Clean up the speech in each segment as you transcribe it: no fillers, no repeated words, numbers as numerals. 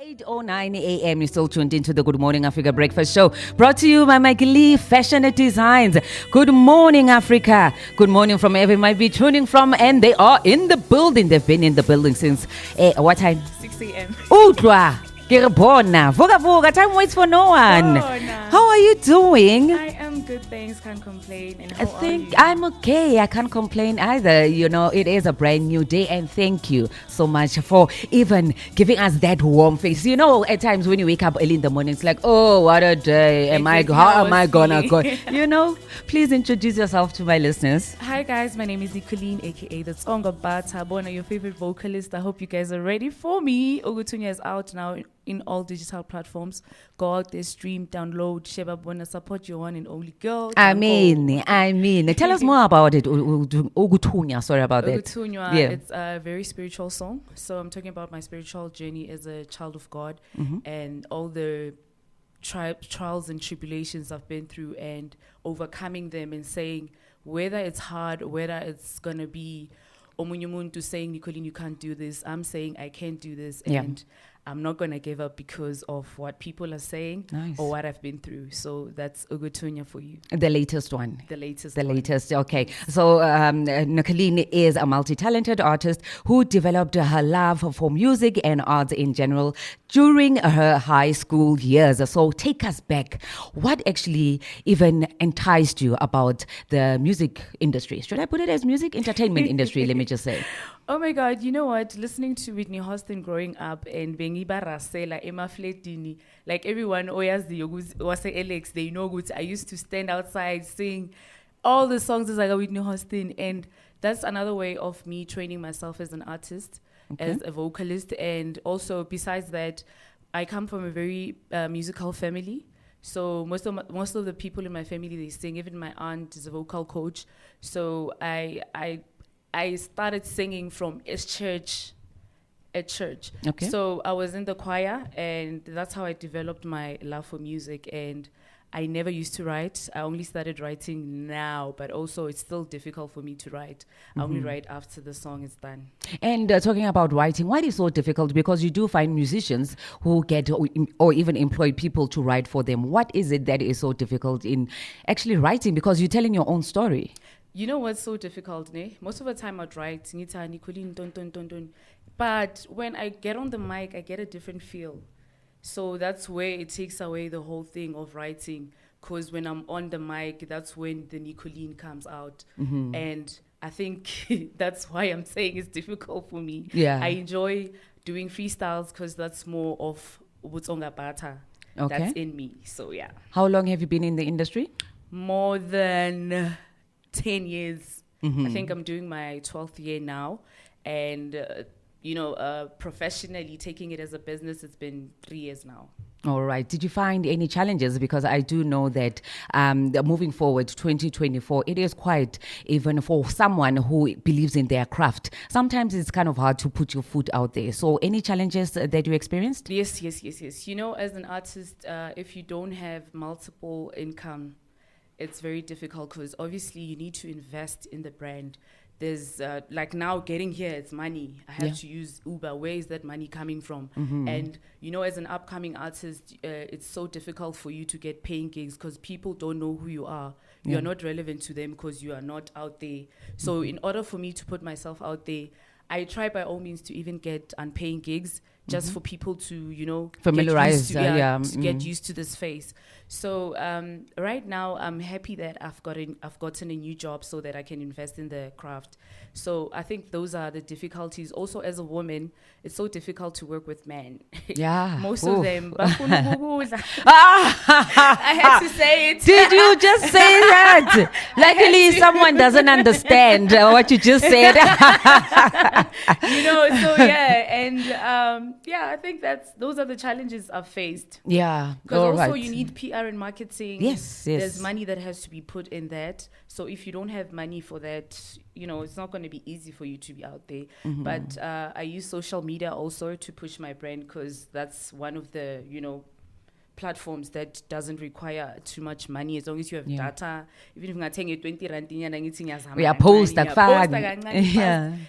8:09 a.m. You're still tuned into the Good Morning Africa Breakfast Show, brought to you by Mikey Lee Fashion Designs. Good morning, Africa. Good morning from wherever you might be tuning from, and they are in the building. They've been in the building since what time? 6 a.m. Utwa. Vuga, time waits for no one. How are you doing? I am good, thanks. Can't complain. And how I think are you? I'm okay. I can't complain either. You know, it is a brand new day, and thank you so much for even giving us that warm face. You know, at times when you wake up early in the morning, it's like, oh, what a day. How am I gonna go? You know, please introduce yourself to my listeners. Hi guys, my name is Nicholen, aka the Tsonga Batabona, your favorite vocalist. I hope you guys are ready for me. Ogutunya is out now in all digital platforms. Go out there, stream, download, Sheba Bona, support your one and only girl. I mean. Tell us more about it. Ogutunya, sorry about that. Ogutunya, it's a very spiritual song. So I'm talking about my spiritual journey as a child of God and all the trials and tribulations I've been through and overcoming them and saying, whether it's hard, whether it's going to be Omunyamuntu saying, Nicholen, you can't do this. I'm saying I can't do this. And I'm not going to give up because of what people are saying or what I've been through. So that's Ogutunya for you. The latest one. The latest. Okay. So Nicholen is a multi-talented artist who developed her love for music and arts in general during her high school years. So take us back. What actually even enticed you about the music industry? Should I put it as music entertainment industry? Let me just say. Oh my God, you know what? Listening to Whitney Houston growing up and being Ibarasela, Emma Fletini, like everyone, Oyas the Wase Alex, they know good. I used to stand outside, sing all the songs as I got Whitney Houston. And that's another way of me training myself as an artist, as a vocalist. And also, besides that, I come from a very musical family. So most of the people in my family, they sing. Even my aunt is a vocal coach. So I started singing from at church. Okay. So I was in the choir, and that's how I developed my love for music. And I never used to write. I only started writing now, but also it's still difficult for me to write. I only write after the song is done. And talking about writing, why is it so difficult? Because you do find musicians who get or even employ people to write for them. What is it that is so difficult in actually writing? Because you're telling your own story. You know what's so difficult, ne? Most of the time I'd write, Nita, Nicholen, don. But when I get on the mic, I get a different feel. So that's where it takes away the whole thing of writing. Because when I'm on the mic, that's when the Nicholen comes out. And I think that's why I'm saying it's difficult for me. Yeah. I enjoy doing freestyles because that's more of Ubutsonga Bata. That's in me. So yeah. How long have you been in the industry? More than 10 years. I think I'm doing my 12th year now. And, professionally taking it as a business, it's been 3 years now. All right. Did you find any challenges? Because I do know that moving forward, 2024, it is quite, even for someone who believes in their craft, sometimes it's kind of hard to put your foot out there. So any challenges that you experienced? Yes. You know, as an artist, if you don't have multiple income, it's very difficult because obviously you need to invest in the brand. There's like now getting here, it's money. I have to use Uber. Where is that money coming from? And, as an upcoming artist, it's so difficult for you to get paying gigs because people don't know who you are. You are not relevant to them because you are not out there. So in order for me to put myself out there, I try by all means to even get unpaying gigs just for people to, familiarize, get used to this face. So right now, I'm happy that I've gotten a new job so that I can invest in the craft. So I think those are the difficulties. Also, as a woman, it's so difficult to work with men. Yeah, most of them. I had to say it. Did you just say that? Luckily, someone doesn't understand what you just said. I think those are the challenges I've faced. Yeah. Because also you need PR and marketing. Yes. There's money that has to be put in that. So if you don't have money for that, it's not going to be easy for you to be out there. But I use social media also to push my brand because that's one of the, platforms that doesn't require too much money as long as you have data. Even if you're 20 rand, post like fun.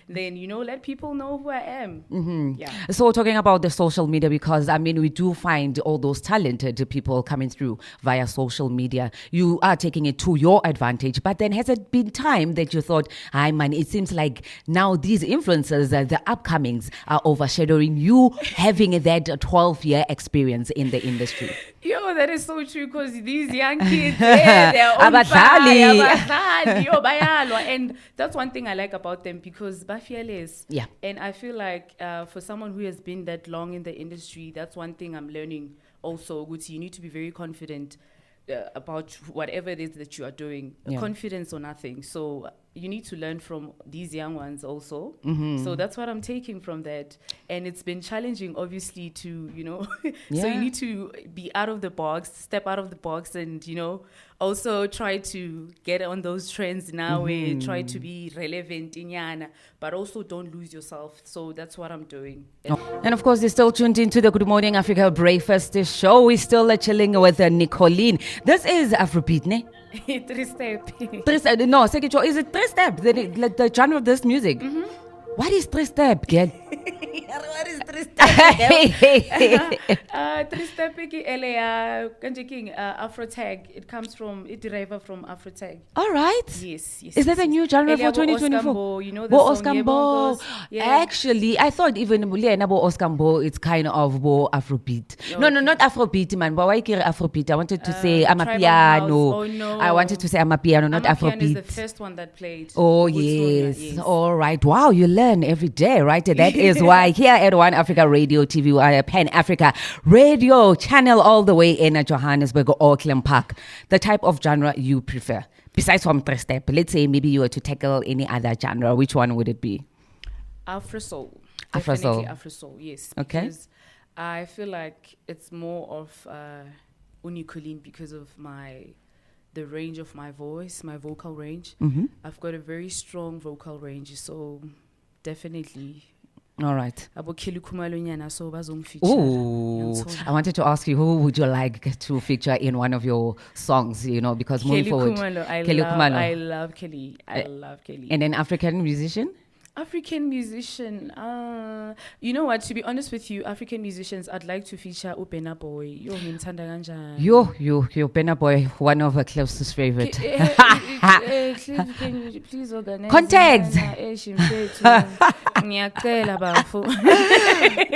Then let people know who I am. So talking about the social media, because I mean we do find all those talented people coming through via social media. You are taking it to your advantage, but then has it been time that you thought, hi man, it seems like now these influencers, the upcomings, are overshadowing you having that 12-year experience in the industry? Yo, that is so true, because these young kids, they're on fire. Yo, bayalo. And that's one thing I like about them, because they're fearless. Yeah. And I feel like for someone who has been that long in the industry, that's one thing I'm learning also. You need to be very confident about whatever it is that you are doing. Confidence or nothing. So you need to learn from these young ones also. So that's what I'm taking from that. And it's been challenging, obviously, to, so you need to be out of the box, step out of the box, and, also try to get on those trends now, try to be relevant in Yana, but also don't lose yourself. So that's what I'm doing. And of course, you're still tuned into the Good Morning Africa Breakfast Show. We're still chilling with Nicholen. This is Afrobeat, ne? Three-step. No, is it three-step? The genre of this music? What is three-step, girl? What is three-step? Three-step Afrotag. It comes from, it derives from Afrotag. All right. Yes. Is that a new genre for 2024? You know the song Oskambo. Actually, I thought even Bo Oskambo, it's kind of Bo Afrobeat. No, not Afrobeat, man. But why Afrobeat? I wanted to say Amapiano. Oh, no. I wanted to say Amapiano, not Afrobeat. Is the first one that played. Oh, yes. All right. Wow, you learn every day, right? That is why here at One Africa Radio TV, Pan Africa Radio channel all the way in Johannesburg, Auckland Park, the type of genre you prefer. Besides from three step, let's say maybe you were to tackle any other genre, which one would it be? Afro-soul. Afro-soul. Definitely Afro-soul, yes. Okay. Because I feel like it's more of Nicholen because of the range of my voice, my vocal range. I've got a very strong vocal range, so definitely. All right. Ooh, I wanted to ask you, who would you like to feature in one of your songs, because moving forward. I love Kelly. I love Kelly. And an African musician? African musician. You know what? To be honest with you, African musicians, I'd like to feature Upena Boy. Yo, Upena Boy, one of her closest favorite. Can you please organize? Context.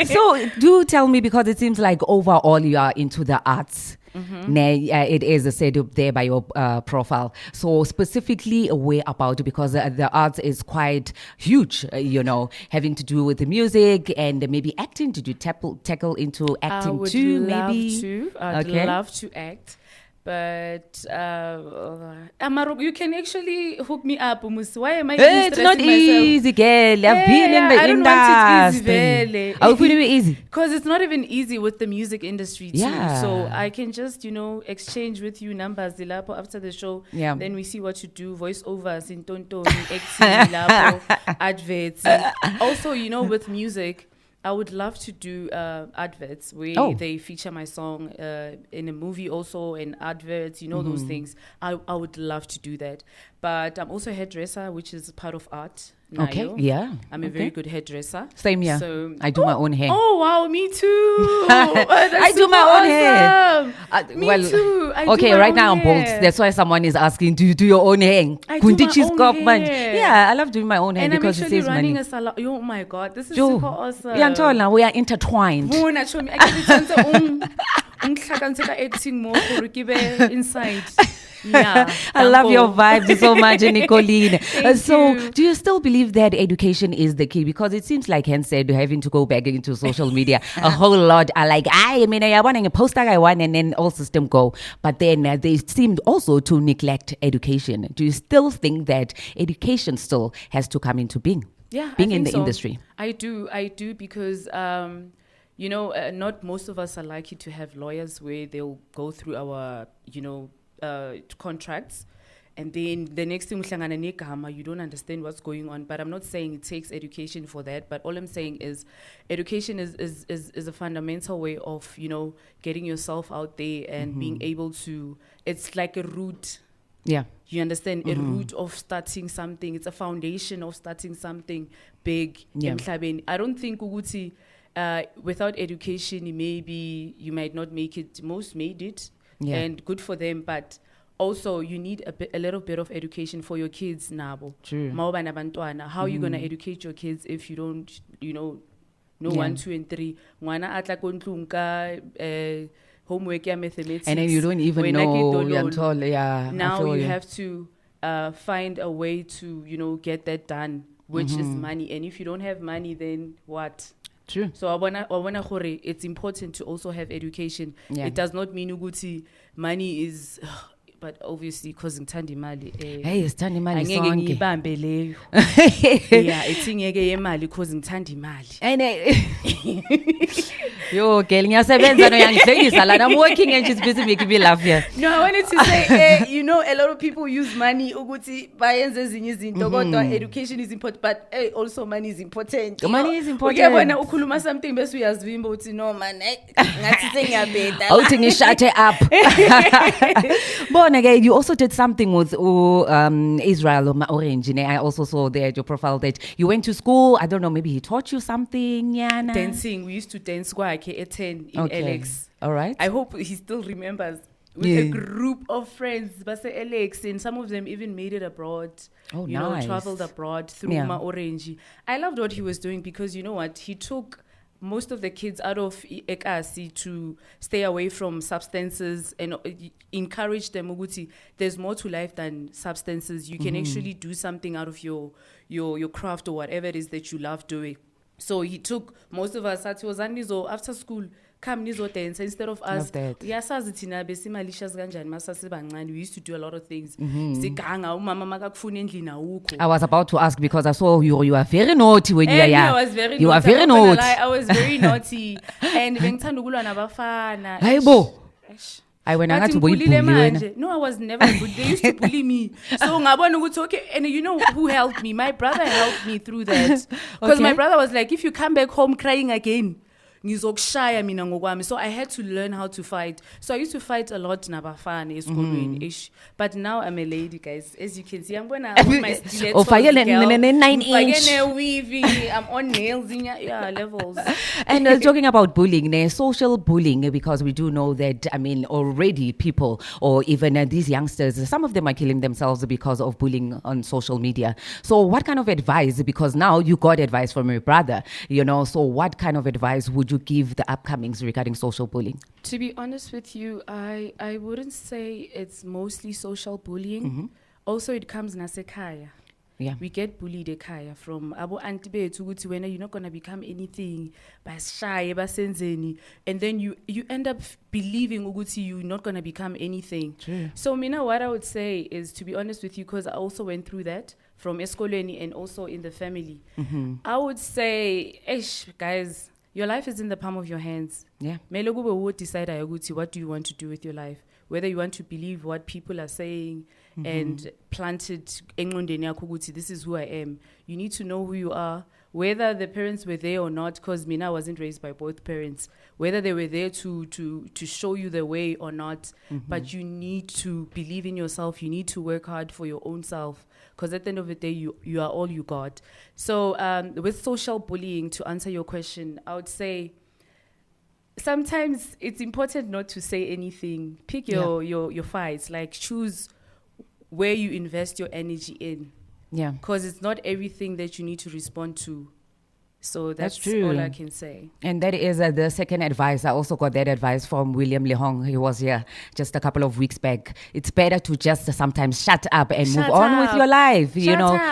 So do tell me, because it seems like overall you are into the arts. It is said up there by your profile. So specifically where about, because the arts is quite huge, having to do with the music and maybe acting. Did you tackle into acting too? Maybe I'd love to act. But you can actually hook me up. Why am I It's not easy, girl. I've been in the industry. I would put it easy. Because it's not even easy with the music industry too. Yeah. So I can just, exchange with you numbers after the show. Yeah. Then we see what you do. Voiceovers, in tonto, acting, adverts. Also, with music, I would love to do adverts where they feature my song in a movie also, and adverts, those things. I would love to do that. But I'm also a hairdresser, which is part of art. Okay, yeah. I'm a very good hairdresser. Same here. So I do my own hair. Oh, wow, me too. I do my own hair. Me too. Okay, right now I'm bold. That's why someone is asking, do you do your own hair? I do my own hair. Yeah, I love doing my own hair, and because it saves money. And I'm actually running a salon. Oh my God, this is super awesome. Yeah, we are intertwined. Inside. Yeah, I love your vibe so much, Nicholen. So, do you still believe that education is the key? Because it seems like Hen said, having to go back into social media, a whole lot are like, I want a poster, and then all system go. But then they seemed also to neglect education. Do you still think that education still has to come into being? Yeah, being in the industry. I do because not most of us are lucky to have lawyers where they'll go through our contracts And then the next thing, you don't understand what's going on. But I'm not saying it takes education for that. But all I'm saying is education is a fundamental way of, getting yourself out there and being able to, it's like a route. Yeah. You understand? A route of starting something. It's a foundation of starting something big. Yeah. I don't think Uguti, without education, maybe you might not make it. Most made it. Yeah. And good for them. But also, you need a little bit of education for your kids, Nabo. True. How are you going to educate your kids if you don't, know 1, 2, and 3? Mwana atla kontlunka, homework, mathematics. And then you don't even know. Now you have to find a way to, get that done, which is money. And if you don't have money, then what? True. So it's important to also have education. Yeah. It does not mean ukuthi money is, but obviously because ngithanda imali. Hey, sithanda imali sonke. Angeke ngibambe leyo. Yeah, it's ngeke yemali because ngithanda imali. And yo, girl, ngiyasebenza no yangihlekisa lana. I'm working and she's busy making me laugh here. No, I wanted to say, a lot of people use money ukuthi bayenze ezinye izinto kodwa education is important, but also money is important. Money is important. Uyabona ukhuluma something bese uyazivimba uthi no man, ngathi sengiyabheda. Outing is shut it up. But again, you also did something with Israel Orange. I also saw there at your profile that you went to school. I don't know, maybe he taught you something. Yana. Dancing. We used to dance at 10 in Alex. All right. I hope he still remembers. With a group of friends, Base Alex, and some of them even made it abroad. Oh, nice. Traveled abroad through Ma Orange. I loved what he was doing because you know what? He took most of the kids out of Ekasi to stay away from substances and encourage them. Uguti, there's more to life than substances. You can actually do something out of your craft or whatever it is that you love doing. So he took most of us after school. Come nizo dance instead of us. Yasazi thina besimalicious kanjani masasibancane. We used to do a lot of things. Siganga umama makakufuna endlini awukho. I was about to ask because I saw you are very naughty when you are young. I was very you naughty. are very naughty. I was very naughty. And bengithanda ukulwa nabafana. Hayibo. I went out to bully. No, I was never good. They used to bully me. So ngabona ukuthi okay, and you know who helped me? My brother helped me through that. Because my brother was like, if you come back home crying again, ngizokushaya mina ngokwami. So I had to learn how to fight. So I used to fight a lot nabafana esikolweni ish. But now I'm a lady, guys. As you can see, I'm gonna put my stilettos. 9-inch. Weaving. I'm on nails in levels. And talking about bullying, social bullying, because we do know that already people or even these youngsters, some of them are killing themselves because of bullying on social media. So what kind of advice? Because now you got advice from your brother, So what kind of advice would you give the upcomings regarding social bullying? To be honest with you, I wouldn't say it's mostly social bullying. Also, it comes nasekaya. Yeah. We get bullied ekaya from abo auntie bethu ukuthi wena you're not going to become anything, bashaye basenzeni, and then you end up believing ukuthi you're not going to become anything. True. So Mina, what I would say is, to be honest with you, because I also went through that from eskoleni and also in the family. I would say, guys, your life is in the palm of your hands. Yeah. Mele kube wo decide ukuthi what do you want to do with your life? Whether you want to believe what people are saying and plant it engqondweni yakho ukuthi this is who I am. You need to know who you are, whether the parents were there or not, because Mina wasn't raised by both parents, whether they were there to show you the way or not. But you need to believe in yourself. You need to work hard for your own self, because at the end of the day, you are all you got. So with social bullying, to answer your question, I would say sometimes it's important not to say anything. Pick your fights. Like, choose where you invest your energy in. Yeah. Because it's not everything that you need to respond to. So that's true. All I can say. And that is the second advice. I also got that advice from William Lehong. He was here just a couple of weeks back. It's better to just sometimes shut up and move on with your life,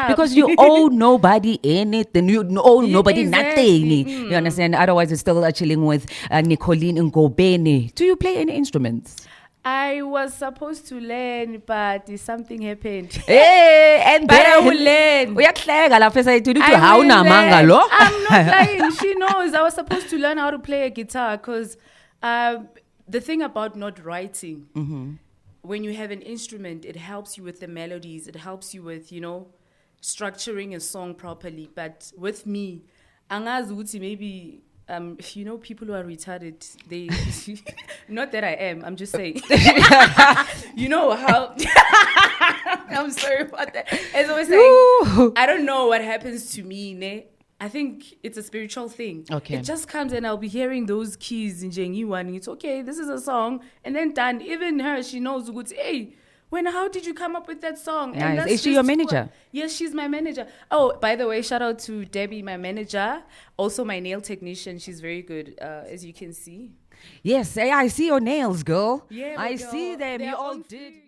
because you owe nobody anything. You owe nobody nothing. You understand? Otherwise, you're still chilling with Nicholen and Ngobeni. Do you play any instruments? I was supposed to learn, but something happened. And but I will learn. I'm not lying. She knows. I was supposed to learn how to play a guitar because the thing about not writing, when you have an instrument, it helps you with the melodies. It helps you with, structuring a song properly. But with me, angazi ukuthi maybe, people who are retarded, they, not that I am, I'm just saying, you know how, I'm sorry about that. As I was saying, I don't know what happens to me, ne? I think it's a spiritual thing. Okay. It just comes and I'll be hearing those keys in Jengiwa and it's okay, this is a song. And then done. Even her, she knows, hey, how did you come up with that song? Nice. And that's Is she your just manager? Yes, she's my manager. Oh, by the way, shout out to Debbie, my manager. Also my nail technician. She's very good, as you can see. Yes, I see your nails, girl. Yeah, I girl. see them. They're You all on did. fleek.